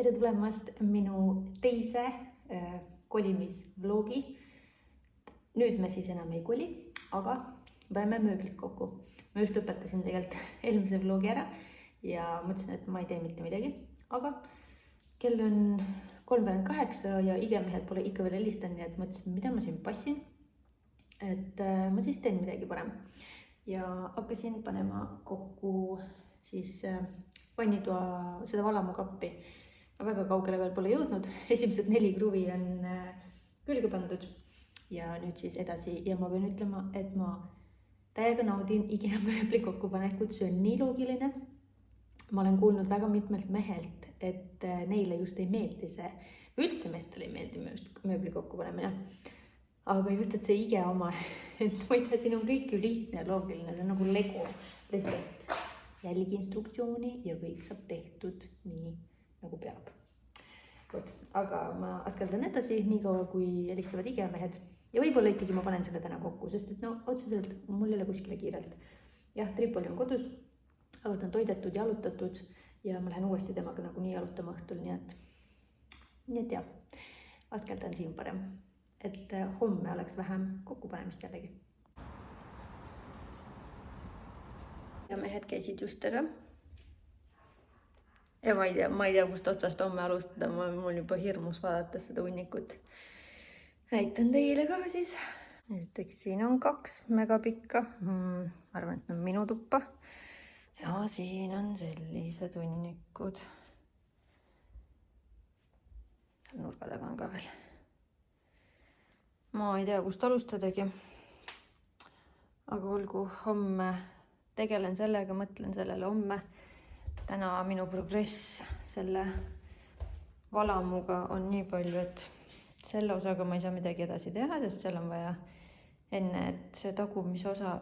tere tulemast minu teise kolimisvlogi. Nüüd me siis enam ei koli, aga paneme mööblit kokku. Ma just lõpetasin tegelikult eelmise vlogi ära ja mõtlesin, et ma ei tee mitte midagi, aga kell on 3:08 ja igemehed pole ikka veel helistanud, nii et mõtlesin, mida ma siin passin, et ma siis teen midagi parem. Ja hakkasin panema kokku siis vannitoa seda valamukappi. Ma väga kaugele veel pole jõudnud, esimesed 4 kruvi on külge pandud ja nüüd siis edasi. Ja ma pean ütlema, et ma täiega naudin IKEA mööbli kokkupanekut, see on nii loogiline. Ma olen kuulnud väga mitmelt mehelt, et neile just ei meeldi see, või üldse meestele ei meeldi mööbli kokkupanemine. Aga just, et see IKEA oma, et ma ei tea, siin on kõik ju lihtne ja loogiline, see on nagu Lego, lihtsalt jälgi instruktsiooni ja kõik saab tehtud nii, nagu peab. Aga ma askeldan edasi nii kaua, kui helistavad IKEA mehed. Ja võib-olla ikkagi ma panen selle täna kokku, sest et no otseselt mul ei ole kuskile kiirelt. Jah, Tripoli on kodus, aga ta on toidetud ja jalutatud ja ma lähen uuesti temaga nagu nii jalutama õhtul, nii et jah, askeldan siin parem, et homme oleks vähem kokkupanemist jällegi. Ja mehed käisid just ära. Ja ma ei tea, kust otsast homme alustada, mul juba hirmus vaadates seda hunnikut. Näitan teile ka siis. Esiteks siin on 2 megapikka. Arvan, et on minu tuppa. Ja siin on sellised hunnikud. Nurga taga on ka veel. Ma ei tea, kust alustadagi. Aga olgu, homme tegelen sellega, mõtlen sellele homme. Täna minu progress selle valamuga on nii palju, et selle osaga ma ei saa midagi edasi teha, sest seal on vaja enne, et see tagumise osa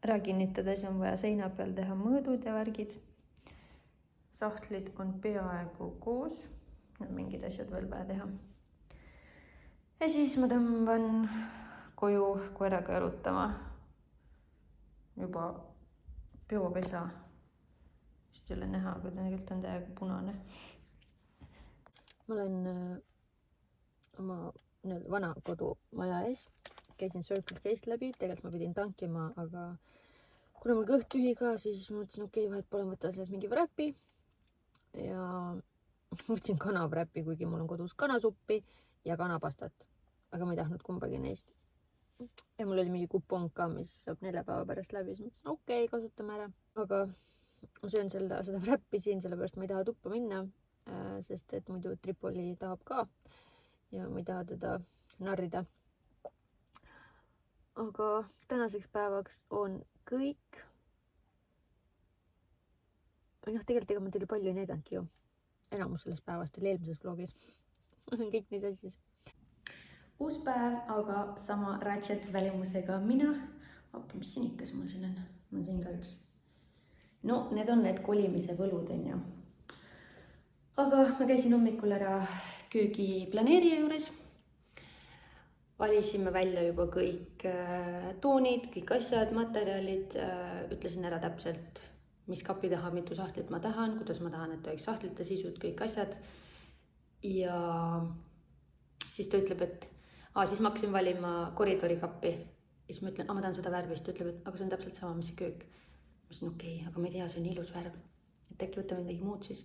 ära kinnitada, siis on vaja seina peal teha mõõdud ja värgid. Sahtlid on peaaegu koos, mingid asjad veel vaja teha. Ja siis ma tõmban koju koeraga jalutama juba peopesa. Just jälle näha, aga tegelikult on täiega punane. Ma olen oma vana kodumaja ees. Käisin Circle K-st läbi, tegelikult ma pidin tankima, aga kuna mul kõht tühi ka, siis mõtlesin, okei, vahet pole, võtta sealt mingi wrappi. Ja võtsin kanawrappi, kuigi mul on kodus kanasuppi ja kanapastat. Aga ma ei tahtnud kumbagi neist. Ja mul oli mingi kupong ka, mis saab 4 päeva pärast läbi. Siis mõtlesin, okei, kasutame ära. Aga ma söön seda wrappi siin, sellepärast ma ei taha tuppa minna, sest et muidu Tripoli tahab ka ja ma ei taha teda narrida. Aga tänaseks päevaks on kõik. Tegelikult ega ma teile palju ei näidanudki ju. Enamus sellest päevast oli eelmises vlogis. Kõik nii sassis. Uus päev, aga sama ratchet välimusega mina. Appi, mis sinikas mul siin on? Mul siin ka üks. No, need on need kolimise võlud, on ju. Aga ma käisin hommikul ära köögiplaneerija juures. Valisime välja juba kõik toonid, kõik asjad, materjalid. Ütlesin ära täpselt, mis kapi taha, mitu sahtlit ma tahan, kuidas ma tahan, et toiks sahtlite sisud, kõik asjad. Ja siis ta ütleb, et siis ma hakkasin valima koridori kappi. Ja siis ma ütlen, ma tahan seda värvi, siis ta ütleb, et aga see on täpselt sama, mis see köök. Ma ütlesin, okei, aga ma ei tea, see on ilus värv. Et äkki võtame midagi muud siis.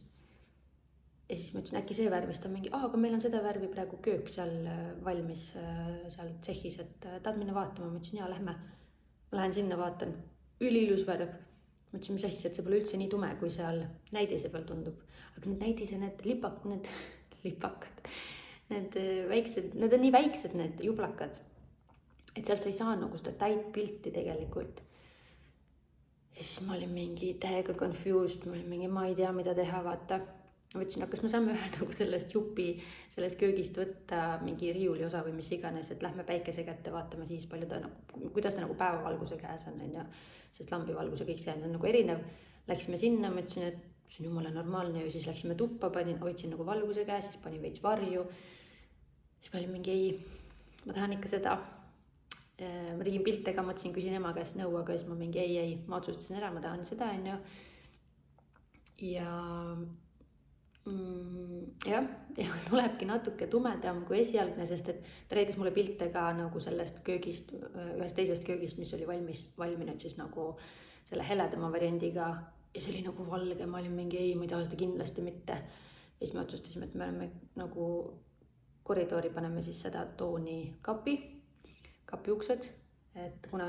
Ja siis ma ütlesin, äkki see värv, siis ta mingi, aga meil on seda värvi praegu köök seal valmis seal tsehhis, et tahad minna vaatama. Ma ütlesin, lähme. Ma lähen sinna, vaatan. Üliilus värv. Ma ütlesin, mis asja, et see pole üldse nii tume, kui seal näidise peal tundub. Aga need näidise, need lipakad, need väiksed, need on nii väiksed, need jublakad, et sealt sa ei saa nagu seda täit pilti tegelikult. Ja siis ma olin mingi täiega confused, ma ei tea, mida teha, vaata. Ma ütlesin, kas me saame ühe nagu sellest jupi, sellest köögist võtta mingi riiuli osa või mis iganes, et lähme päikese kätte, vaatame siis palju ta nagu, kuidas ta nagu päevavalguse käes on, ja sest lambivalguse kõik see on nagu erinev. Läksime sinna, ma ütlesin, et see on jumala normaalne ju, siis läksime tuppa, hoidsin nagu valguse käes, siis panin veits varju. Siis ma olin mingi ma tahan ikka seda. Ma tegin pilte ka, mõtlesin, küsin ema käest nõu, aga siis ma mingi ei, ma otsustasin ära, ma tahan seda, on ju. Ja jah, ja tulebki natuke tumedam kui esialgne, sest et ta näitas mulle pilte ka nagu sellest köögist, ühest teisest köögist, mis oli valminud siis nagu selle heledama variandiga ja see oli nagu valge, ma olin mingi ei, ma ei taha seda kindlasti mitte. Ja siis me otsustasime, et me oleme nagu koridori paneme siis seda tooni kapi uksed, et kuna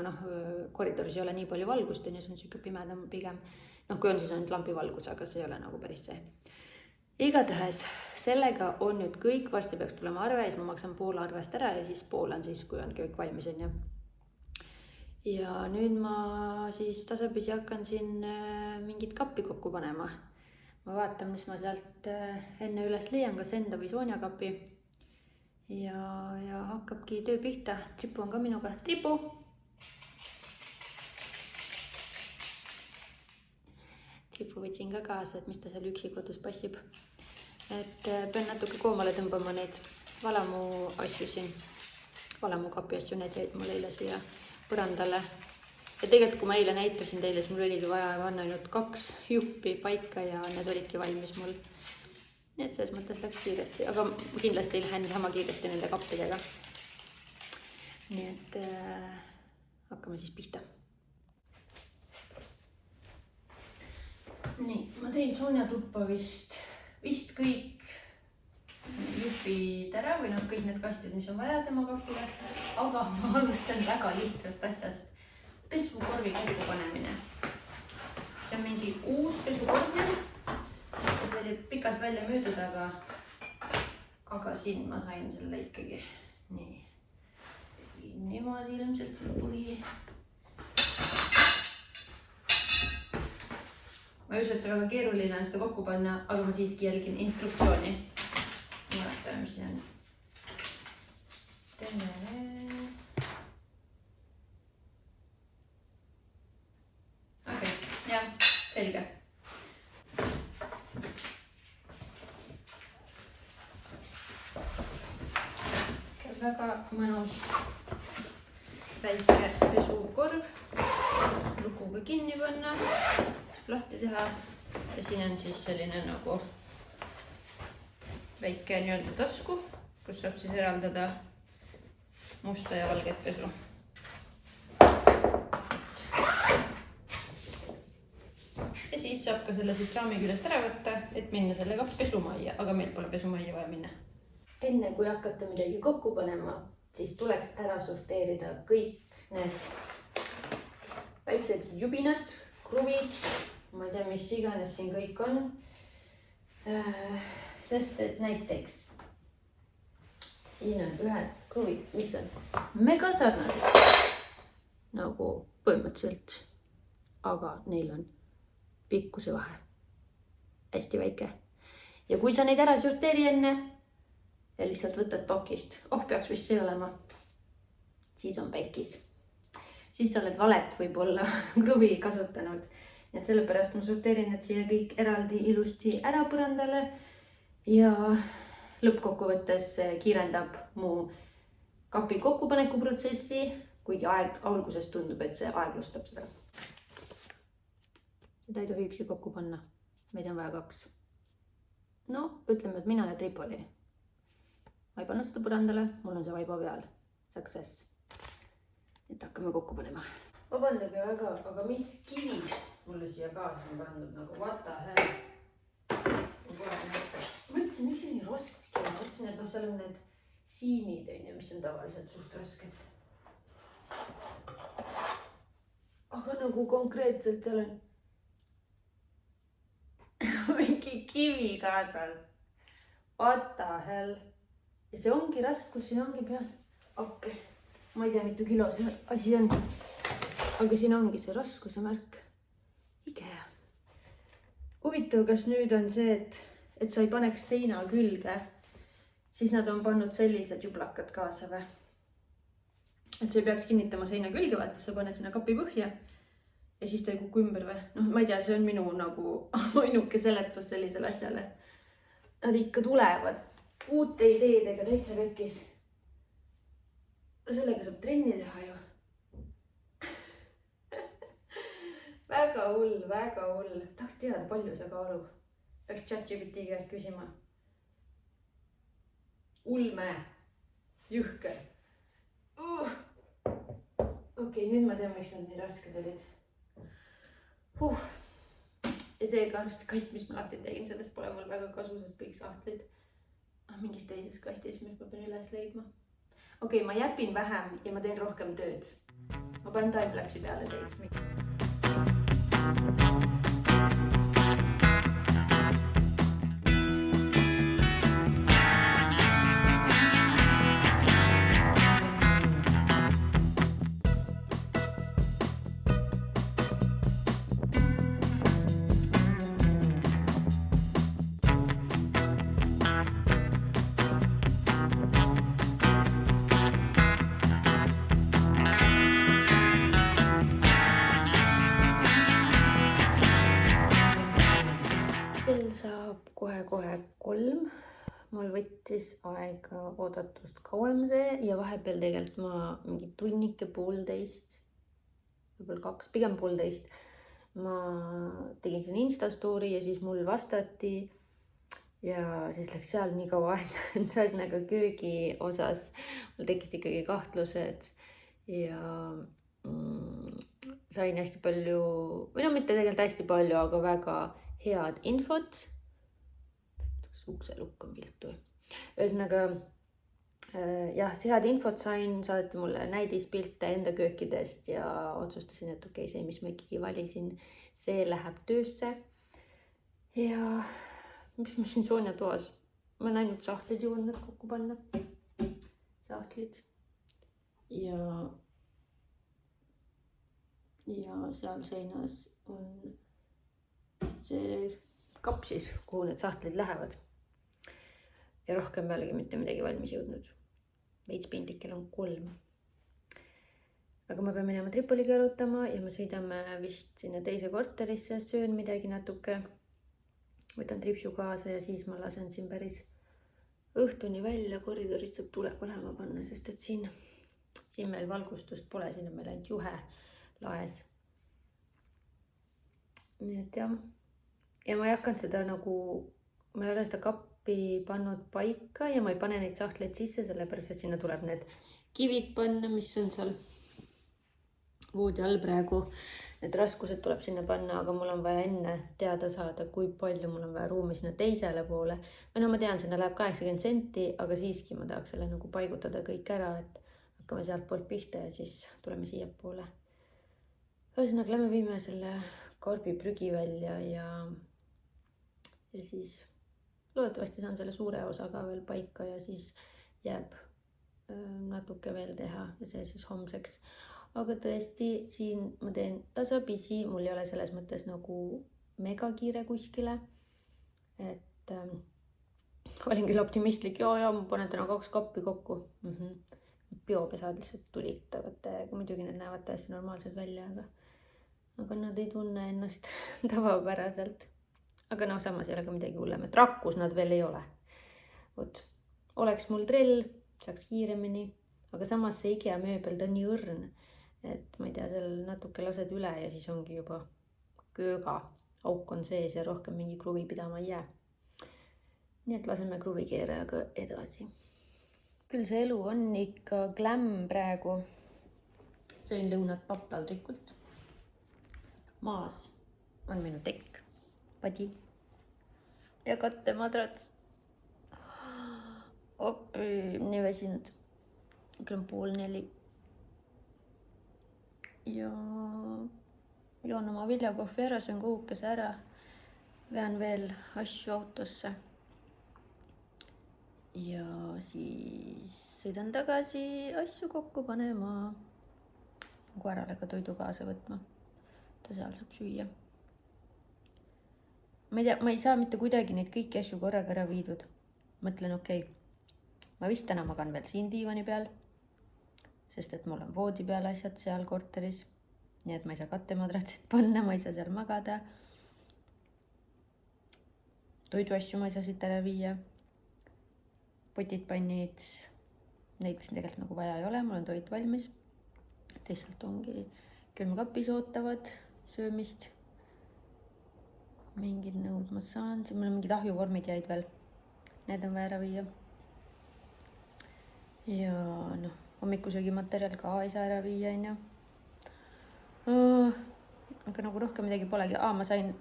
koridoris ei ole nii palju valgust, on ju, see on siuke pimedam pigem. Kui on siis ainult lampivalgus, aga see ei ole nagu päris see. Igatahes sellega on nüüd kõik, varsti peaks tulema arve ja siis ma maksan pool arvest ära ja siis pool on siis, kui on köök valmis, on ju. Ja nüüd ma siis tasapisi hakkan siin mingit kappi kokku panema. Ma vaatan, mis ma sealt enne üles leian, kas enda või Sonja kapi. Ja hakkabki töö pihta. Tripu on ka minuga. Tripu! Tripu võtsin ka kaasa, et mis ta seal üksi kodus passib. Et pean natuke koomale tõmbama neid valamu asju siin. Valamu kapi asju, need jäid mul eile siia põrandale. Ja tegelikult, kui ma eile näitasin teile, siis mul oligi vaja panna ainult 2 juppi paika ja need olidki valmis mul. Nii et selles mõttes läks kiiresti, aga kindlasti lähen sama kiiresti nende kappidega. Nii et hakkame siis pihta. Nii, ma tein Sonja tuppa vist kõik jupid ära või kõik need kastid, mis on vaja tema kappile, aga ma alustan väga lihtsast asjast. Pesukorvi kokkupanemine. See on mingi uus pesukorv. See oli pikalt välja müüdud, aga siin ma sain selle ikkagi. Nii. Niimoodi ilmselt põhi. Ma ei usu, et see väga keeruline on seda kokku panna, aga ma siiski jälgin instruktsiooni. Vaatame, mis see on. Okei, jah, selge. Väga mõnus väike pesukorv. Lukuga kinni panna. Lahti teha ja siin on siis selline nagu väike nii-öelda tasku, kus saab siis eraldada musta ja valget pesu. Ja siis saab ka selle siit raami küljest ära võtta, et minna sellega pesumajja, aga meil pole pesumajja vaja minna. Enne kui hakata midagi kokku panema, siis tuleks ära sorteerida kõik need väiksed jubinad, kruvid, ma ei tea, mis iganes siin kõik on. Sest et näiteks siin on ühed kruvid, mis on mega sarnased nagu põhimõtteliselt, aga neil on pikkuse vahe hästi väike. Ja kui sa neid ära sorteeri enne ja lihtsalt võtad pakist, peaks vist see olema, siis on pekis. Siis sa oled valet võib-olla kruvi kasutanud. Et sellepärast ma sorteerin need siia kõik eraldi ilusti ära põrandale ja lõppkokkuvõttes kiirendab mu kapi kokkupaneku protsessi, kuigi alguses tundub, et see aeglustab seda. Seda ei tohi üksi kokku panna. Meid on vaja 2. Ütleme, et mina ja Tripu oli. Ma ei pannud seda põrandale, mul on see vaiba peal. Success. Et hakkame kokku panema. Vabandage väga, aga mis kivid mulle siia kaasa on pandud nagu what the hell? Mõtlesin, miks see nii raske? Mõtlesin, et seal on need siinid, mis on tavaliselt suht rasked. Aga nagu konkreetselt seal on mingi kivi kaasas. What the hell? Ja see ongi raskus, siin ongi peal appi. Ma ei tea, mitu kilo see asi on. Aga siin ongi see raskuse märk. Ikea. Huvitav, kas nüüd on see, et sa ei paneks seina külge, siis nad on pannud sellised jublakad kaasa või? Et see peaks kinnitama seina külge, vaata, sa paned sinna kapi põhja ja siis ta ei kuku ümber või? Ma ei tea, see on minu nagu ainuke seletus sellisele asjale. Nad ikka tulevad uute ideedega täitsa kökis. Sellega saab trenni teha ju. Väga hull. Tahaks teada, palju see kaalub. Peaks ChatGPT käest küsima. ulme, jõhker. Okei, nüüd ma tean, miks nad nii rasked olid. Ja see kast, mis ma lahti tegin, sellest pole mul väga kasu, sest kõik sahtlid on mingis teises kastis, mis ma pean üles leidma. Okei, ma jäpin vähem ja ma teen rohkem tööd. Ma panen timelapse'i peale teid. Kell saab kohe 3. Mul võttis aega oodatust kauem see ja vahepeal tegelikult ma mingi tunnike 1,5, võib-olla 2, pigem 1,5. Ma tegin siin Insta story ja siis mul vastati ja siis läks seal nii kaua aega, et ühesõnaga köögi osas mul tekkis ikkagi kahtlused ja sain hästi palju, või no mitte tegelikult hästi palju, aga väga head infot. Ukselukk on viltu. Ühesõnaga, jah, head infot sain, saadeti mulle näidispilte enda köökidest ja otsustasin, et okei, see, mis ma ikkagi valisin, see läheb töösse. Ja mis ma siin Sonja toas? Ma olen ainult sahtlid jõudnud nad kokku panna. Sahtlid. Ja seal seinas on see kapp siis, kuhu need sahtlid lähevad. Ja rohkem pealegi mitte midagi valmis jõudnud. Veits piinlik, kell on 3. Aga ma pean minema Tripoliga jalutama ja me sõidame vist sinna teise korterisse, söön midagi natuke. Võtan tripsu kaasa ja siis ma lasen siin päris õhtuni välja. Koridorist saab tule põlema panna, sest et siin meil valgustust pole, siin on meil ainult juhe laes. Nii et jah. Ja ma ei hakanud seda nagu, ma ei ole seda kappi pannud paika ja ma ei pane neid sahtleid sisse, sellepärast et sinna tuleb need kivid panna, mis on seal voodi all praegu. Need raskused tuleb sinna panna, aga mul on vaja enne teada saada, kui palju mul on vaja ruumi sinna teisele poole. Või no ma tean, sinna läheb 80 senti, aga siiski ma tahaks selle nagu paigutada kõik ära, et hakkame sealt poolt pihta ja siis tuleme siia poole. Ühesõnaga, lähme viime selle karbi prügi välja ja siis loodetavasti saan selle suure osa ka veel paika ja siis jääb natuke veel teha ja see siis homseks. Aga tõesti, siin ma teen tasapisi, mul ei ole selles mõttes nagu mega kiire kuskile. Et olin küll optimistlik, ja ma panen täna 2 kappi kokku. Biopesad lihtsalt tulitavad täiega, muidugi need näevad täiesti normaalsed välja, aga nad ei tunne ennast tavapäraselt. Aga no samas ei ole ka midagi hullem, et rakkus nad veel ei ole. Oleks mul trell, saaks kiiremini, aga samas see IKEA mööbel ta on nii õrn, et ma ei tea, seal natuke lased üle ja siis ongi juba kööga. Auk on sees ja rohkem mingi kruvi pidama ei jää. Nii et laseme kruvikeerajaga edasi. Küll see elu on ikka glam praegu. Sõin lõunat papptaldrikult. Maas on minu tekk, padi ja kattemadrats. Oppi, nii väsinud. Kell on 3:30. Ja joon oma viljakohvi ära, söön kohukese ära. Vean veel asju autosse. Ja siis sõidan tagasi asju kokku panema. Koerale ka toidu kaasa võtma. Ta seal saab süüa. Ma ei tea, ma ei saa mitte kuidagi neid kõiki asju korraga ära viidud. Mõtlen, okei, ma vist täna magan veel siin diivani peal, sest et mul on voodi peal asjad seal korteris. Nii et ma ei saa kattemadratsit panna, ma ei saa seal magada. Toiduasju ma ei saa siit ära viia. Potid, pannid, neid vist tegelikult nagu vaja ei ole, mul on toit valmis. Teisalt ongi külmkapis ootavad söömist. Mingid nõud ma saan, siin mul on mingid ahjuvormid jäid veel. Need on vaja ära viia. ja noh, hommikusöögimaterjal ka ei saa ära viia, onju. Aga nagu rohkem midagi polegi. Ma sain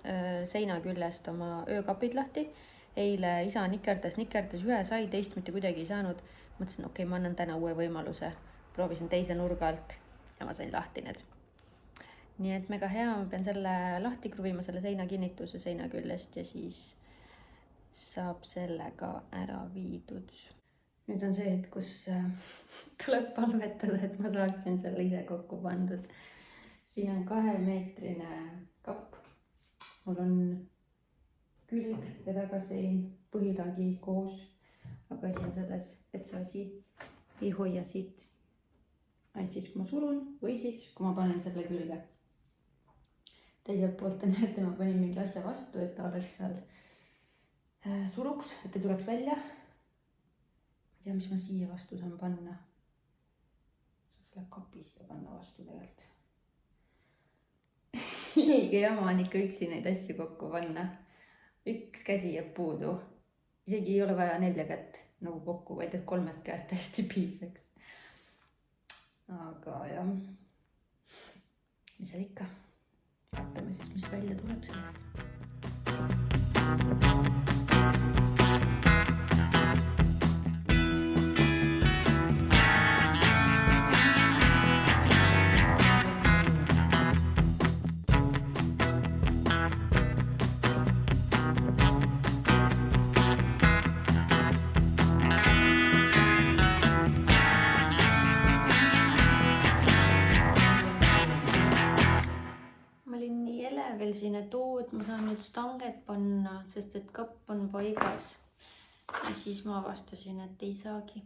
seina küljest oma öökapid lahti. Eile isa nikerdas, ühe sai, teist mitte kuidagi ei saanud. Mõtlesin, okei, ma annan täna uue võimaluse. Proovisin teise nurga alt ja ma sain lahti need. Nii et mega hea, ma pean selle lahti kruvima, selle seina kinnituse seina küljest ja siis saab sellega ära viidud. Nüüd on see, et kus tuleb palvetada, et ma saaksin selle ise kokku pandud. Siin on 2-meetrine kapp. Mul on külg ja tagasein, põhilagi koos. Aga asi on selles, et see asi ei hoia siit ainult siis, kui ma surun või siis, kui ma panen selle külge. Teiselt poolt te näete, ma panin mingi asja vastu, et ta oleks seal suruks, et ei tuleks välja. Ma ei tea, mis ma siia vastu saan panna. Saaks selle kapi siia panna vastu tegelikult. Ilge jama on ikka üksi neid asju kokku panna. Üks käsi jääb puudu. Isegi ei ole vaja 4 kätt nagu kokku, vaid et 3 käest hästi piisaks. Aga jah, mis seal ikka? Vaatame siis, mis välja tuleb sellest. Veel siin, et ma saan nüüd stanget panna, sest et kapp on paigas. Ja siis ma avastasin, et ei saagi.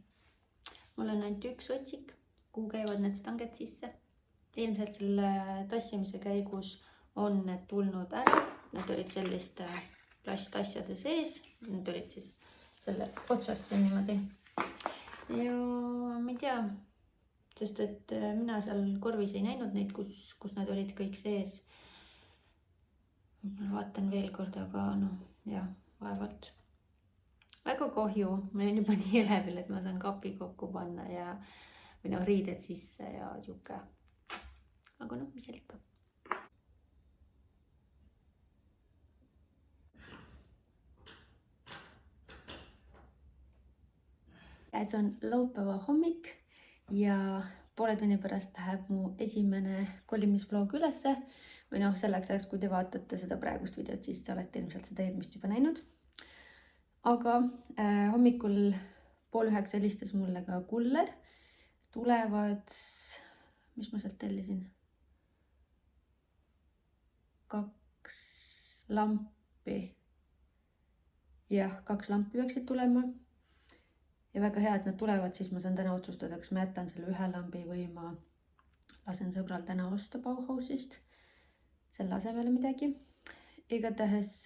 Mul on ainult üks otsik, kuhu käivad need stanget sisse. Ilmselt selle tassimise käigus on need tulnud ära. Need olid selliste plastasjade sees. Need olid siis selle otsas siin niimoodi. Ja ma ei tea, sest et mina seal korvis ei näinud neid, kus need olid kõik sees. Ma vaatan veel kord, aga jah, vaevalt. Väga kahju, ma olen juba nii elevil, et ma saan kapi kokku panna ja riided sisse ja siuke. Aga mis seal ikka. See on laupäeva hommik ja poole tunni pärast läheb mu esimene kolimisvlog ülesse. Või selleks ajaks, kui te vaatate seda praegust videot, siis te olete ilmselt seda eelmist juba näinud. Aga hommikul 8:30 helistas mulle ka kuller. Tulevad, mis ma sealt tellisin? 2 lampi. Jah, 2 lampi peaksid tulema. Ja väga hea, et nad tulevad, siis ma saan täna otsustada, kas ma jätan selle 1 lambi või ma lasen sõbral täna osta Bauhausist. Selle asemele midagi. Igatahes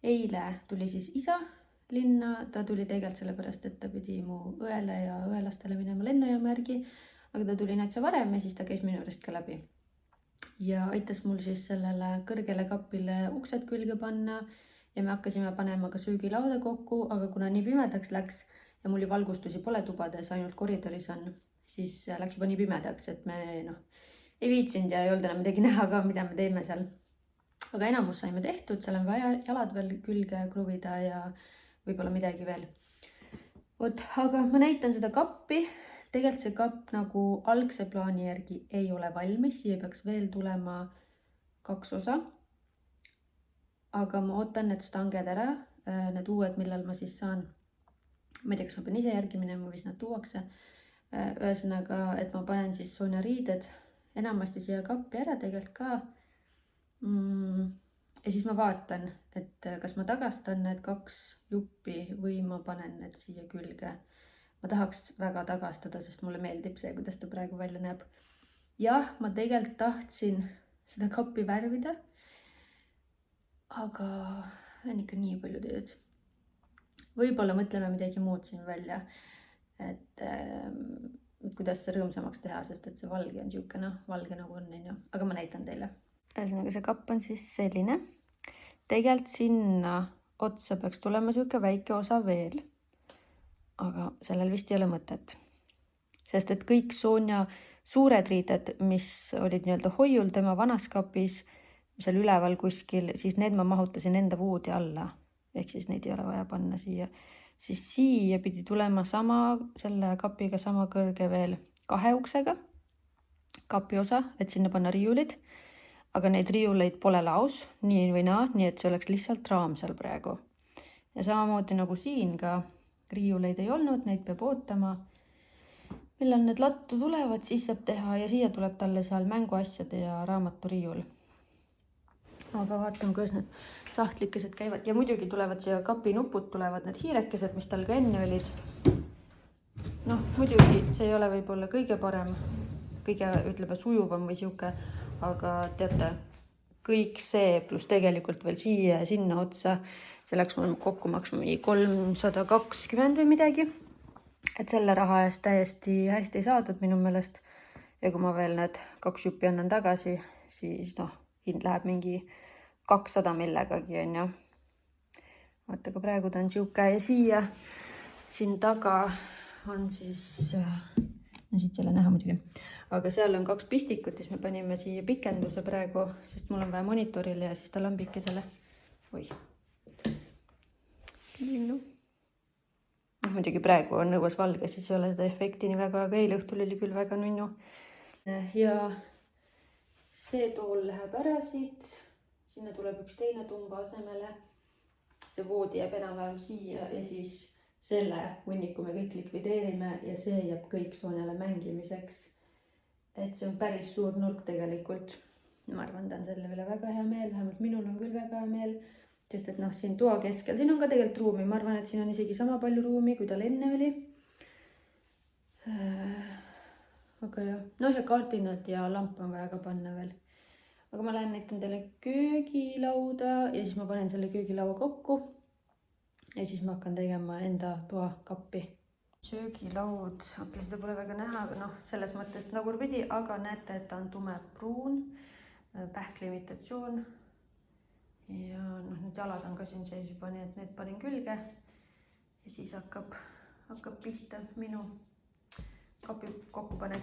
eile tuli siis isa linna. Ta tuli tegelikult sellepärast, et ta pidi mu õele ja õelastele minema lennujaama järgi. Aga ta tuli näitsa varem ja siis ta käis minu juurest ka läbi. Ja aitas mul siis sellele kõrgele kapile uksed külge panna. Ja me hakkasime panema ka söögilauda kokku. Aga kuna nii pimedaks läks ja mul ju valgustusi pole tubades, ainult koridoris on, siis läks juba nii pimedaks, et me ei viitsinud ja ei olnud enam midagi näha ka, mida me teeme seal. Aga enamus saime tehtud, seal on vaja jalad veel külge kruvida ja võib-olla midagi veel. Aga ma näitan seda kappi. Tegelikult see kapp nagu algse plaani järgi ei ole valmis. Siia peaks veel tulema 2 osa. Aga ma ootan need stanged ära, need uued, millal ma siis saan. Ma ei tea, kas ma pean ise järgi minema, mis nad tuuakse. Ühesõnaga, et ma panen siis Sonja riided enamasti siia kappi ära tegelikult ka. Ja siis ma vaatan, et kas ma tagastan need 2 juppi või ma panen need siia külge. Ma tahaks väga tagastada, sest mulle meeldib see, kuidas ta praegu välja näeb. Jah, ma tegelikult tahtsin seda kappi värvida. Aga on ikka nii palju tööd. Võib-olla mõtleme midagi muud siin välja, et kuidas see rõõmsamaks teha, sest et see valge on siuke, valge nagu on, aga ma näitan teile. Ühesõnaga see kapp on siis selline. Tegelikult sinna otsa peaks tulema siuke väike osa veel. aga sellel vist ei ole mõtet. Sest et kõik Sonja suured riided, mis olid nii-öelda hoiul tema vanas kapis, seal üleval kuskil, siis need ma mahutasin enda voodi alla. Ehk siis neid ei ole vaja panna siia. Siis siia pidi tulema selle kapiga sama kõrge veel 2 uksega kapi osa, et sinna panna riiulid. Aga neid riiuleid pole laos, nii või naa, nii et see oleks lihtsalt raam seal praegu. Ja samamoodi nagu siin ka riiuleid ei olnud, neid peab ootama. Millal need lattu tulevad, siis saab teha ja siia tuleb talle seal mänguasjade ja raamaturiiul. Aga vaatame, kuidas need sahtlikesed käivad. Ja muidugi tulevad siia kapi nupud, tulevad need hiirekesed, mis tal ka enne olid. Noh, muidugi see ei ole võib-olla kõige parem, kõige sujuvam või siuke, aga teate, kõik see pluss tegelikult veel siia ja sinna otsa, see läks mul kokku maksma 320 või midagi. Et selle raha eest täiesti hästi saadud minu meelest. Ja kui ma veel need 2 juppi annan tagasi, siis hind läheb mingi 200 millegagi, on ju. Vaata, ka praegu ta on siuke ja siia, siin taga on siis, no siit ei ole näha muidugi, aga seal on 2 pistikut, siis me panime siia pikenduse praegu, sest mul on vaja monitorile ja siis ta lambikesele. Oi. Muidugi praegu on õues valge, siis ei ole seda efekti nii väga, aga eile õhtul oli küll väga nunnu. Ja see tool läheb ära siit, sinna tuleb üks teine tumba asemele. See voodi jääb enam-vähem siia ja siis selle hunniku me kõik likvideerime ja see jääb kõik Sonjale mängimiseks. Et see on päris suur nurk tegelikult. Ma arvan, ta on selle üle väga hea meel, vähemalt minul on küll väga hea meel. Sest et siin toa keskel, siin on ka tegelikult ruumi, ma arvan, et siin on isegi sama palju ruumi, kui tal enne oli. Aga jah, ja kardinad ja lamp on vaja ka panna veel. Aga ma lähen näitan teile köögilauda ja siis ma panen selle köögilaua kokku. Ja siis ma hakkan tegema enda toa kappi. Söögilaud, seda pole väga näha, selles mõttes tagurpidi, aga näete, et ta on tumepruun, pähkli imitatsioon. Ja need jalad on ka siin sees juba, nii et need panin külge ja siis hakkab pihta minu kapi kokkupanek.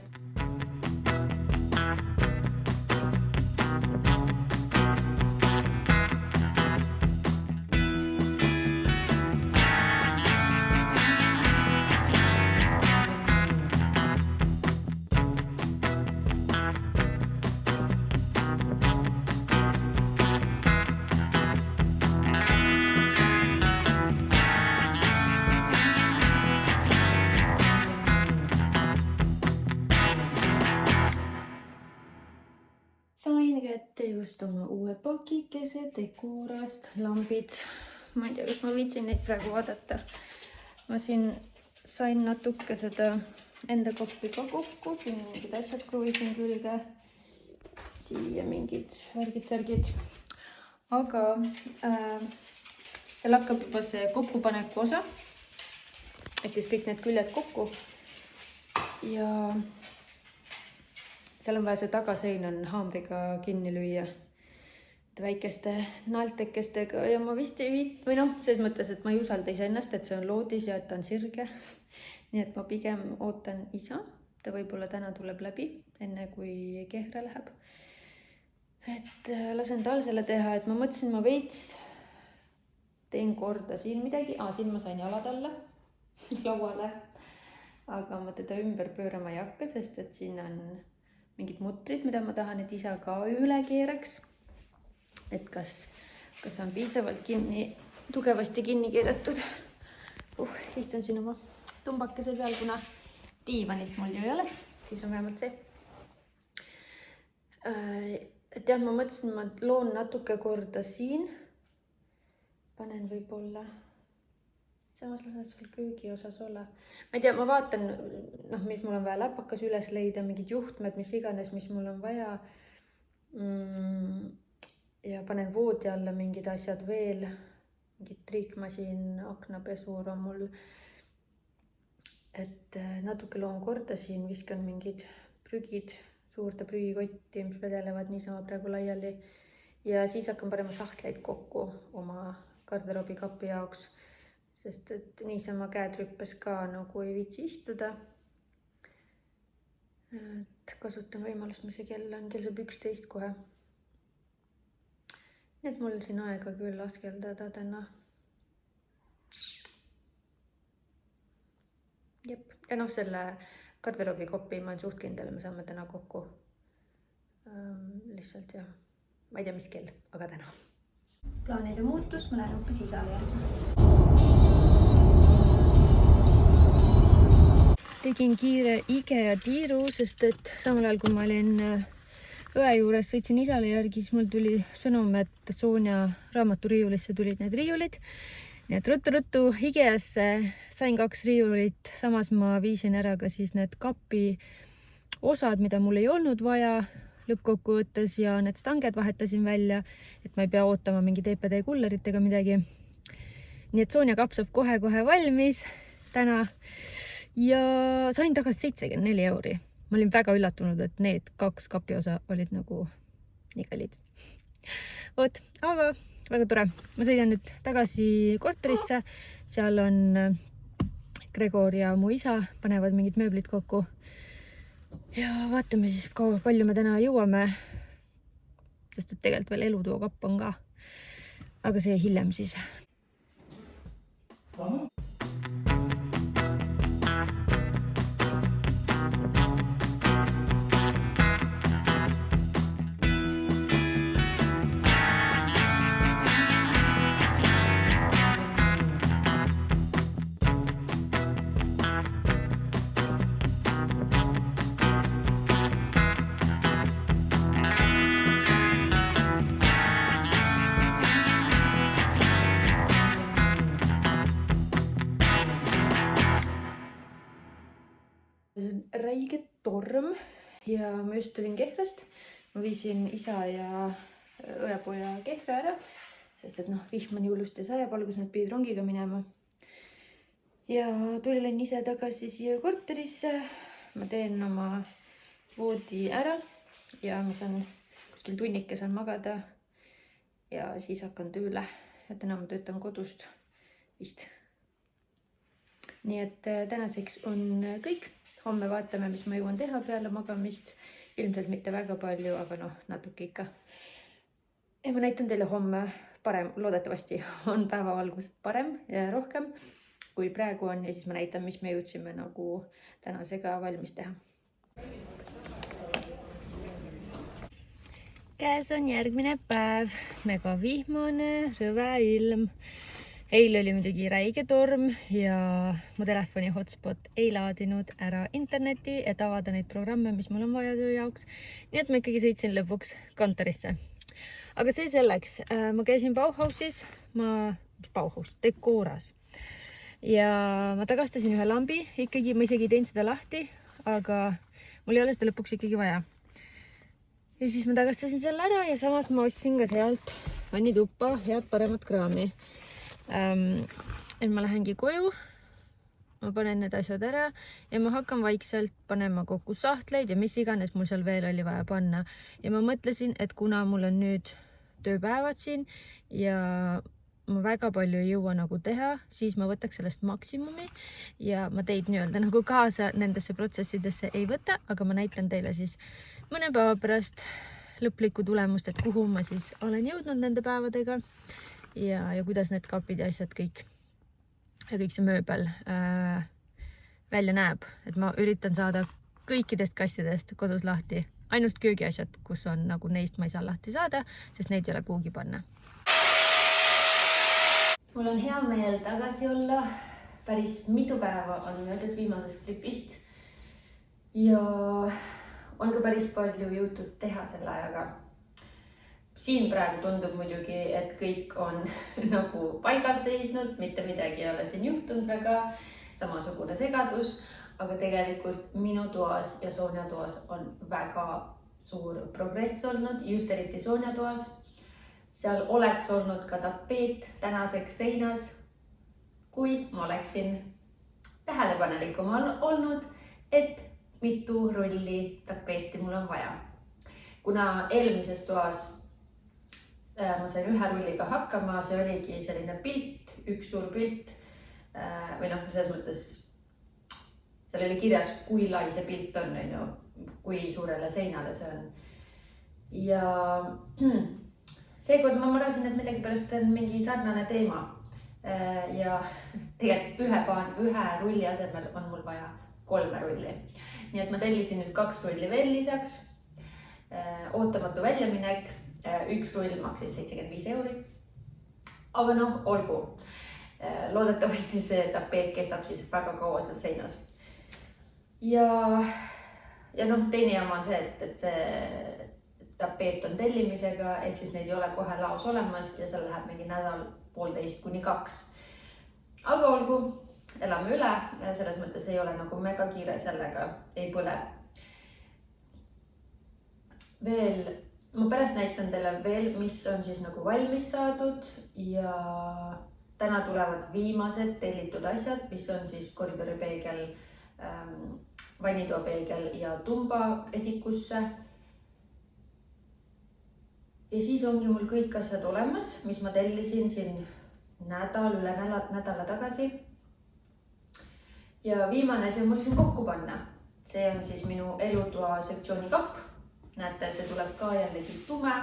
Sain kätte just oma uue pakikese Decorast, lambid. Ma ei tea, kas ma viitsin neid praegu vaadata. Ma siin sain natuke seda enda koppi ka kokku. Siin mingid asjad kruvisin külge. Siia mingid värgid-särgid. Aga seal hakkab juba see kokkupaneku osa. Et siis kõik need küljed kokku. Ja seal on vaja see tagasein on haamriga kinni lüüa väikeste naeltekestega ja ma vist ei või selles mõttes, et ma ei usalda iseennast, et see on loodis ja et ta on sirge. Nii et ma pigem ootan isa. Ta võib-olla täna tuleb läbi, enne kui Kehra läheb. Et lasen tal selle teha, et ma mõtlesin, ma veits teen korda siin midagi. Siin ma sain jalad alla lauale, aga ma teda ümber pöörama ei hakka, sest et siin on mingid mutrid, mida ma tahan, et isa ka üle keeraks. Et kas on piisavalt tugevasti kinni keeratud. Istun siin oma tumbakese peal, kuna diivanit mul ju ei ole, siis on vähemalt see. Et jah, ma mõtlesin, ma loon natuke korda siin. Panen võib-olla, samas lasen sul köögi osas olla. Ma ei tea, ma vaatan, mis mul on vaja läpakas üles leida, mingid juhtmed, mis iganes, mis mul on vaja. Ja panen voodi alla mingid asjad veel. Mingid triikmasin, aknapesur on mul. Et natuke loon korda siin, viskan mingid prügid suurde prügikotti, mis vedelevad niisama praegu laiali. Ja siis hakkan panema sahtleid kokku oma garderoobikapi jaoks. sest et niisama käed rüppes ka nagu ei viitsi istuda. Et kasutan võimalust, mis see kell on, kell saab 11 kohe. Nii et mul siin aega küll askeldada täna. Jep. Ja noh, selle garderoobikopi ma olen suht kindel, me saame täna kokku. Lihtsalt jah, ma ei tea, mis kell, aga täna. Plaanide muutus, ma lähen hoopis isale järgi. Tegin kiire IKEA tiiru, sest et samal ajal kui ma olin õe juures, sõitsin isale järgi, siis mul tuli sõnum, et Sonja raamaturiiulisse tulid need riiulid. Nii et ruttu IKEAsse sain 2 riiulit, samas ma viisin ära ka siis need kapi osad, mida mul ei olnud vaja lõppkokkuvõttes ja need stanged vahetasin välja, et ma ei pea ootama mingi DPD kullerit ega midagi. Nii et Sonja kapp saab kohe valmis täna. Ja sain tagasi 74 €. Ma olin väga üllatunud, et need 2 kapi osa olid nagu nii kallid. Vot, aga väga tore. Ma sõidan nüüd tagasi korterisse. Seal on Gregor ja mu isa panevad mingid mööblid kokku. Ja vaatame siis, palju me täna jõuame. Sest et tegelikult veel elutuo kapp on ka. Aga see hiljem siis. Räige torm ja ma just tulin Kehrast. Ma viisin isa ja õepoja Kehra ära, sest et vihm on hullusti sajab, algus nad pidid rongiga minema. Ja tulin ise tagasi siia korterisse. Ma teen oma voodi ära ja ma saan kuskil tunnike saan magada ja siis hakkan tööle. Ja täna ma töötan kodust vist. Nii et tänaseks on kõik. Homme vaatame, mis ma jõuan teha peale magamist. Ilmselt mitte väga palju, aga natuke ikka. Ja ma näitan teile homme parem, loodetavasti on päevavalgust parem ja rohkem kui praegu on. Ja siis ma näitan, mis me jõudsime nagu tänasega valmis teha. Käes on järgmine päev. Mega vihmane, rõve ilm. Eile oli muidugi räige torm ja mu telefoni hotspot ei laadinud ära interneti, et avada neid programme, mis mul on vaja töö jaoks. Nii et ma ikkagi sõitsin lõpuks kontorisse. Aga see selleks. Ma käisin Bauhausis, Decoras. Ja ma tagastasin ühe lambi. Ikkagi ma isegi ei teinud seda lahti, aga mul ei ole seda lõpuks ikkagi vaja. Ja siis ma tagastasin selle ära ja samas ma ostsin ka sealt vannituppa head paremat kraami. Et ma lähengi koju, ma panen need asjad ära ja ma hakkan vaikselt panema kokku sahtleid ja mis iganes mul seal veel oli vaja panna. Ja ma mõtlesin, et kuna mul on nüüd tööpäevad siin ja ma väga palju ei jõua nagu teha, siis ma võtaks sellest maksimumi ja ma teid nii-öelda nagu kaasa nendesse protsessidesse ei võta, aga ma näitan teile siis mõne päeva pärast lõplikku tulemust, et kuhu ma siis olen jõudnud nende päevadega. Ja kuidas need kapid ja asjad kõik ja kõik see mööbel välja näeb. Et ma üritan saada kõikidest kassidest kodus lahti. Ainult köögiasjad, kus on nagu neist ma ei saa lahti saada, sest neid ei ole kuhugi panna. Mul on hea meel tagasi olla. Päris mitu päeva on möödas viimasest klipist. Ja on ka päris palju jõutud teha selle ajaga. Siin praegu tundub muidugi, et kõik on nagu paigal seisnud, mitte midagi ei ole siin juhtunud väga, samasugune segadus, aga tegelikult minu toas ja Sonja toas on väga suur progress olnud, just eriti Sonja toas. Seal oleks olnud ka tapeet tänaseks seinas, kui ma oleksin tähelepanelikum olnud, et mitu rolli tapeeti mul on vaja. Kuna eelmises toas ma sain ühe rulliga hakkama, see oligi selline pilt, üks suur pilt või noh, selles mõttes seal oli kirjas, kui lai see pilt on ju, kui suurele seinale see on. Ja seekord ma arvasin, et millegipärast on mingi sarnane teema. Ja tegelikult ühe rulli asemel on mul vaja 3 rulli. Nii et ma tellisin nüüd 2 rulli veel lisaks. Ootamatu väljaminek, 1 rull maksis 75 €. Aga noh, olgu. Loodetavasti see tapeet kestab siis väga kaua seal seinas. Ja noh, teine jama on see, et see tapeet on tellimisega, ehk siis neid ei ole kohe laos olemas ja seal läheb mingi nädal, 1,5 kuni 2. Aga olgu, elame üle, selles mõttes ei ole nagu mega kiire sellega, ei põle. Veel, ma pärast näitan teile veel, mis on siis nagu valmis saadud ja täna tulevad viimased tellitud asjad, mis on siis koridoripeegel, vannitoapeegel ja tumba esikusse. Ja siis ongi mul kõik asjad olemas, mis ma tellisin siin üle nädala tagasi. Ja viimane asi on mul siin kokku panna. See on siis minu elutoa sektsiooni kapp. Näete, see tuleb ka jällegi tume.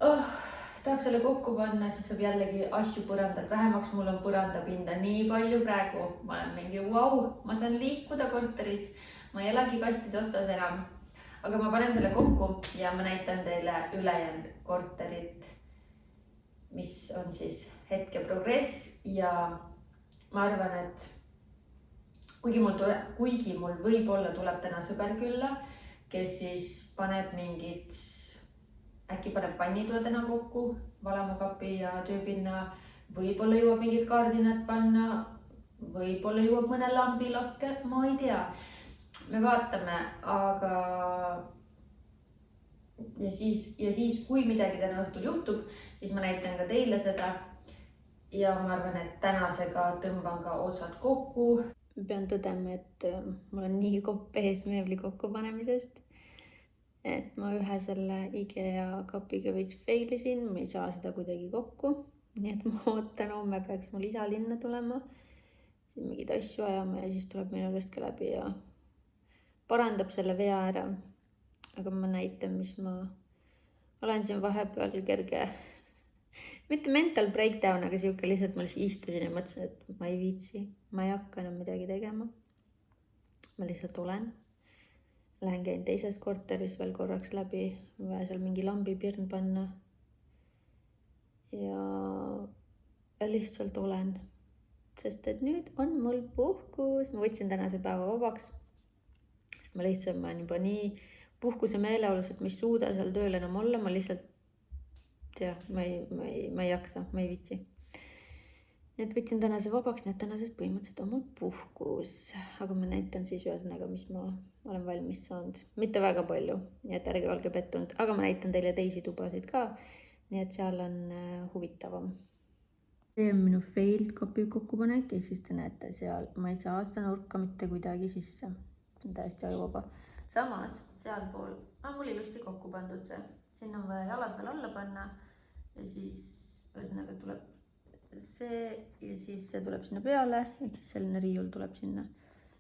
Tahaks selle kokku panna, siis saab jällegi asju põrandalt vähemaks. Mul on põrandapinda nii palju praegu. Ma olen mingi ma saan liikuda korteris. Ma ei elagi kastide otsas enam. Aga ma panen selle kokku ja ma näitan teile ülejäänud korterit, mis on siis hetke progress. Ja ma arvan, et kuigi mul võib-olla tuleb täna sõber külla, kes siis paneb äkki paneb vannitoa täna kokku, valamakapi ja tööpinna, võib-olla jõuab mingid kaardinad panna, võib-olla jõuab mõne lambi lakke, ma ei tea. Me vaatame, aga ja siis kui midagi täna õhtul juhtub, siis ma näitan ka teile seda. Ja ma arvan, et tänasega tõmban ka otsad kokku. Pean tõdema, et mul on nii kopp ees mööbli kokkupanemisest, et ma ühe selle IKEA kapiga veits failisin, ma ei saa seda kuidagi kokku. Nii et ma ootan, homme peaks mul isa linna tulema, siin mingid asju ajama ja siis tuleb minu juurest ka läbi ja parandab selle vea ära. Aga ma näitan, mis ma olen siin vahepeal kerge, mitte mental breakdown, aga siuke lihtsalt ma istusin ja mõtlesin, et ma ei viitsi, ma ei hakka enam midagi tegema. Ma lihtsalt olen. Lähen käin teises korteris veel korraks läbi, vaja seal mingi lambipirn panna. Ja lihtsalt olen. Sest et nüüd on mul puhkus. Ma võtsin tänase päeva vabaks. Sest ma lihtsalt olen juba nii puhkuse meeleolus, et ma ei suuda seal tööl enam olla. Ma lihtsalt, ma ei jaksa, ma ei viitsi. Nii et võtsin tänase vabaks, nii et tänasest põhimõtteliselt on mul puhkus. Aga ma näitan siis ühesõnaga, mis ma olen valmis saanud. Mitte väga palju, nii et ärge olge pettunud. Aga ma näitan teile teisi tubasid ka, nii et seal on huvitavam. See on minu failed kapi kokkupanek, ehk siis te näete seal, ma ei saa seda nurka mitte kuidagi sisse. See on täiesti ajuvaba. Samas, sealpool on mul ilusti kokku pandud see. Sinna on vaja jalad veel alla panna ja siis ühesõnaga tuleb see ja siis see tuleb sinna peale, ehk siis selline riiul tuleb sinna.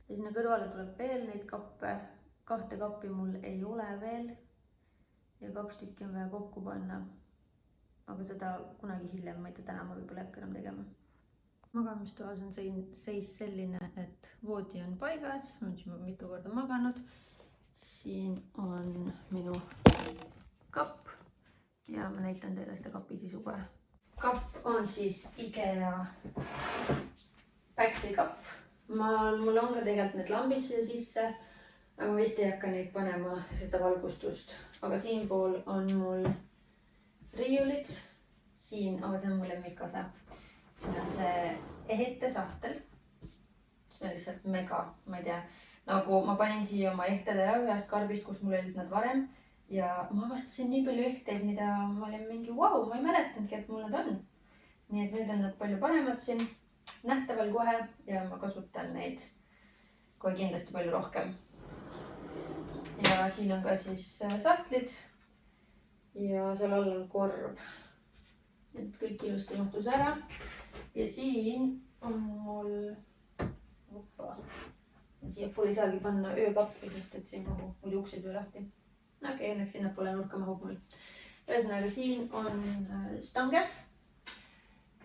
Ja sinna kõrvale tuleb veel neid kappe. 2 kappi mul ei ole veel ja 2 tükki on vaja kokku panna. Aga seda kunagi hiljem, ma ei tea, täna ma võib-olla ei hakka enam tegema. Magamistoas on seis selline, et voodi on paigas, ma olen siin mitu korda maganud. Siin on minu kapp ja ma näitan teile seda kapi sisu kohe. Kapp on siis IKEA Baxi kapp. Mul on ka tegelikult need lambid siia sisse, aga ma vist ei hakka neid panema seda valgustust. Aga siinpool on mul riiulid. See on mul lemmikase. Siin on see ehete sahtel. See on lihtsalt mega, ma ei tea. Nagu ma panin siia oma ehted ära ühest karbist, kus mul olid nad varem. Ja ma avastasin nii palju ehteid, mida ma olin mingi, ma ei mäletanudki, et mul nad on. Nii et nüüd on nad palju paremad siin nähtaval kohe ja ma kasutan neid kohe kindlasti palju rohkem. Ja siin on ka siis sahtlid ja seal all on korv. Et kõik ilusti mahtus ära. ja siin on mul, siia poole ei saagi panna öökappi, sest et siin mahub muidu uksed või lahti. Okei, õnneks sinnapoole nurka mahub mul. Ühesõnaga, siin on stange,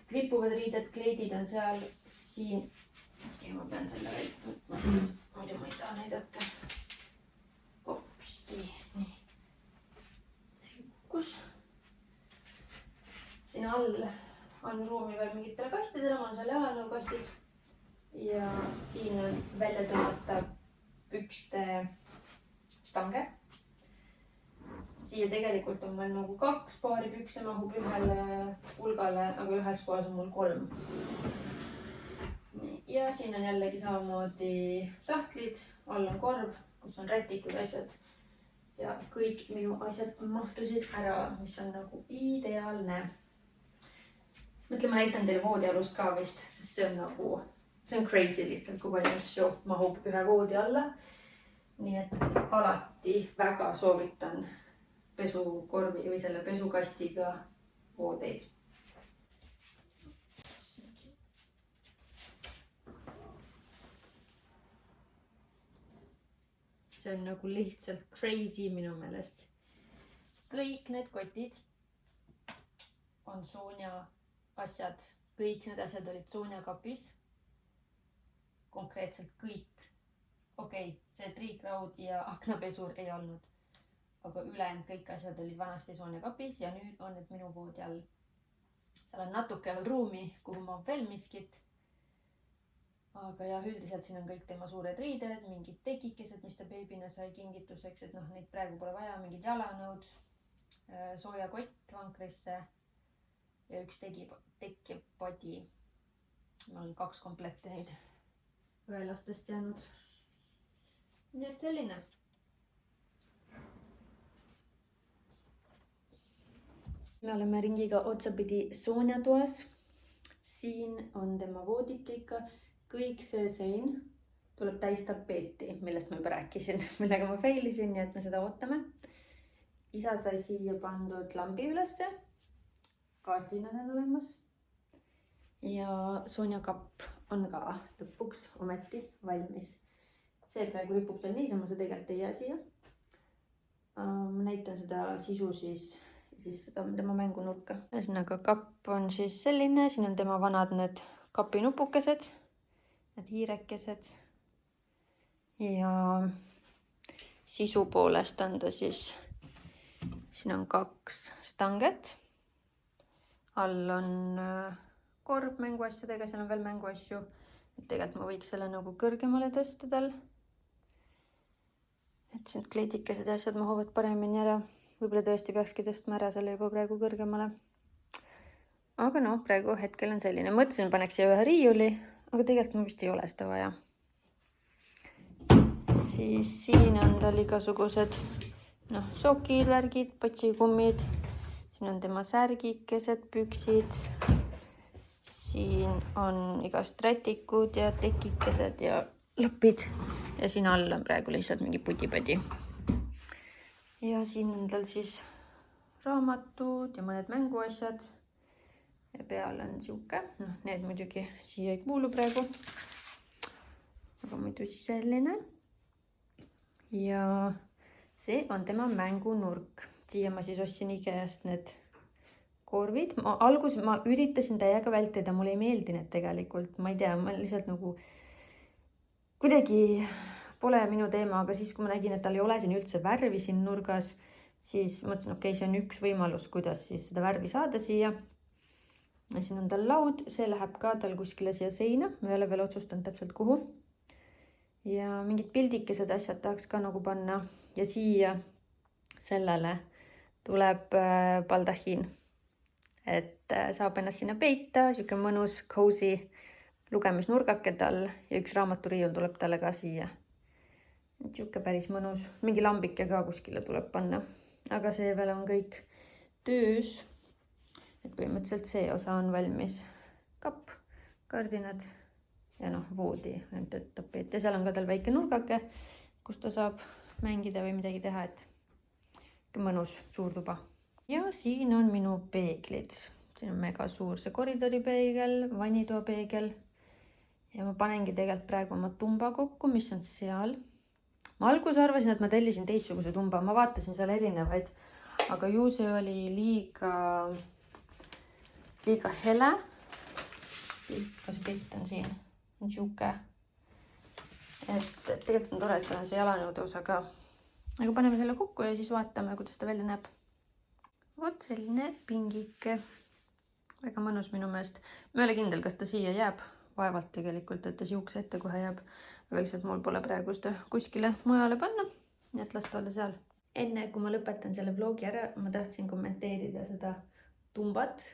kripuvad riided, kleidid on seal, siin. Ma pean selle välja võtma, muidu ma ei saa näidata. Hopsti, nii. Kus? Siin all on ruumi veel mingitele kastidele, mul on seal jalanõukastid. Ja siin on välja tõmmatav pükste stange. Siia tegelikult on meil nagu 2 paari pükse mahub ühele pulgale, aga ühes kohas on mul 3. Ja siin on jällegi samamoodi sahtlid, all on korv, kus on rätikud, asjad. Ja kõik minu asjad mahtusid ära, mis on nagu ideaalne. Mõtle, ma näitan teile voodialust ka vist, sest see on crazy lihtsalt, kui palju asju mahub ühe voodi alla. Nii et alati väga soovitan pesukorvi või selle pesukastiga voodeid. See on nagu lihtsalt crazy minu meelest. Kõik need kotid on Sonja asjad. Kõik need asjad olid Sonja kapis. Konkreetselt kõik. Okei, see triikraud ja aknapesur ei olnud. Aga ülejäänud kõik asjad olid vanasti Sonja kapis ja nüüd on need minu voodi all. Seal on natuke veel ruumi, kuhu ma veel miskit. Aga ja üldiselt siin on kõik tema suured riided, mingid tekikesed, mis ta beebina sai kingituseks, et neid praegu pole vaja, mingid jalanõud, soojakott vankrisse ja üks tekjapadi. Mul on 2 komplekti neid õelastest jäänud. Nii et selline. Me oleme ringiga otsapidi Sonja toas. Siin on tema voodikika. Kõik see sein tuleb täis tapeeti, millest ma juba rääkisin, millega ma failisin, nii et me seda ootame. Isa sai siia pandud lambi ülesse. Kardinad on olemas. Ja Sonja kapp on ka lõpuks ometi valmis. See praegu ripub seal niisama, see tegelikult ei jää siia. Ma näitan seda sisu siis tema mängunurka. Ühesõnaga kapp on siis selline, siin on tema vanad need kapinupukesed. Need hiirekesed ja sisu poolest on ta siis, siin on 2 stanget, all on korv mänguasjadega, seal on veel mänguasju, tegelikult ma võiks selle nagu kõrgemale tõsta tal, et siin kleidikesed ja asjad mahuvad paremini ära, võib-olla tõesti peakski tõstma ära selle juba praegu kõrgemale, aga praegu hetkel on selline, mõtlesin paneks siia ühe riiuli, aga tegelikult ma vist ei ole seda vaja. Siis siin on tal igasugused sokid, värgid, patsikummid. Siin on tema särgikesed, püksid. Siin on igast rätikud ja tekikesed ja lapid. Ja siin all on praegu lihtsalt mingi putipadi. Ja siin on tal siis raamatud ja mõned mänguasjad. Ja peal on siuke, need muidugi siia ei kuulu praegu, aga muidu siis selline. Ja see on tema mängunurk. Siia ma siis ostsin IKEA-st need korvid. Alguses ma üritasin täiega vältida, mulle ei meeldi need tegelikult. Ma ei tea, ma lihtsalt nagu kuidagi pole minu teema, aga siis kui ma nägin, et tal ei ole siin üldse värvi siin nurgas, siis mõtlesin, okei, see on üks võimalus, kuidas siis seda värvi saada siia. Ja siin on tal laud, see läheb ka tal kuskile siia seina, ma ei ole veel otsustanud täpselt kuhu. Ja mingid pildikesed asjad tahaks ka nagu panna ja siia sellele tuleb baldahiin, et saab ennast sinna peita, siuke mõnus, cozy lugemisnurgake tal ja üks raamaturiiul tuleb talle ka siia. Siuke päris mõnus, mingi lambike ka kuskile tuleb panna, aga see veel on kõik töös. Et põhimõtteliselt see osa on valmis. Kapp, kardinad ja voodi, tapeet. Ja seal on ka tal väike nurgake, kus ta saab mängida või midagi teha, et mõnus suur tuba. Ja siin on minu peeglid. siin on mega suur see koridoripeegel, vannitoapeegel. Ja ma panengi tegelikult praegu oma tumba kokku, mis on seal. Ma alguses arvasin, et ma tellisin teistsuguse tumba, ma vaatasin seal erinevaid, aga ju see oli liiga hele. Kas pilt on siin? On siuke. Et tegelikult on tore, et seal on see jalanõude osa ka. Aga paneme selle kokku ja siis vaatame, kuidas ta välja näeb. Vot selline pingike. Väga mõnus minu meelest. Ma ei ole kindel, kas ta siia jääb. Vaevalt tegelikult, et ta siukse ette kohe jääb. Aga lihtsalt mul pole praegu seda kuskile mujale panna. Nii et las ta olla seal. Enne kui ma lõpetan selle vlogi ära, ma tahtsin kommenteerida seda tumbat.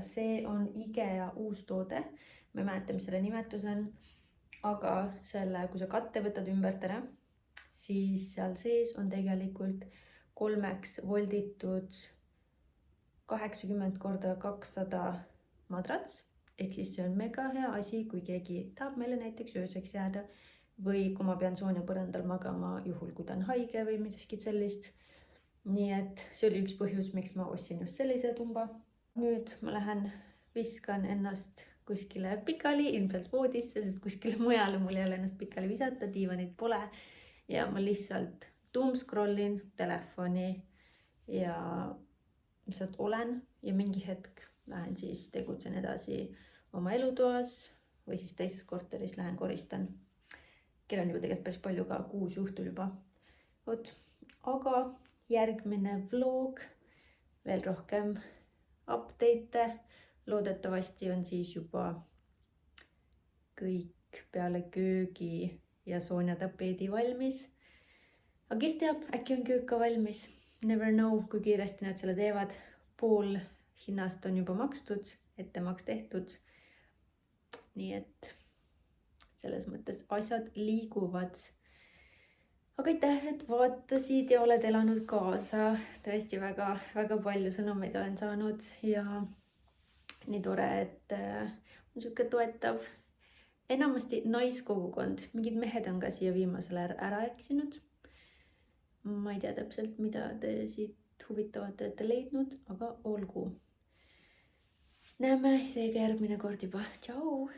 See on IKEA uus toode. Ma ei mäleta, mis selle nimetus on. Aga selle, kui sa katte võtad ümbert ära, siis seal sees on tegelikult 3 volditud 80 × 200 madrats. Ehk siis see on mega hea asi, kui keegi tahab meile näiteks ööseks jääda või kui ma pean Soonja põrandal magama juhul, kui ta on haige või midagi sellist. Nii et see oli üks põhjus, miks ma ostsin just sellise tumba. Nüüd ma lähen viskan ennast kuskile pikali, ilmselt voodisse, sest kuskile mujale mul ei ole ennast pikali visata, diivanit pole. Ja ma lihtsalt scrollin telefoni ja lihtsalt olen ja mingi hetk lähen siis tegutsen edasi oma elutoas või siis teises korteris lähen koristan. Kell on juba tegelikult päris palju ka 6 juhtul juba. Vot, aga järgmine vlog, veel rohkem update'e. Loodetavasti on siis juba kõik peale köögi ja Soonja tapeedi valmis. Aga kes teab, äkki on köök ka valmis. Never know, kui kiiresti nad selle teevad. Pool hinnast on juba makstud, ettemaks tehtud. Nii et selles mõttes asjad liiguvad. Aga aitäh, et vaatasid ja oled elanud kaasa. Tõesti väga palju sõnumeid olen saanud ja nii tore, et on siuke toetav enamasti naiskogukond. Mingid mehed on ka siia viimasel ära eksinud. Ma ei tea täpselt, mida te siit huvitavat olete leidnud, aga olgu. Näeme teiega järgmine kord juba. Tšau!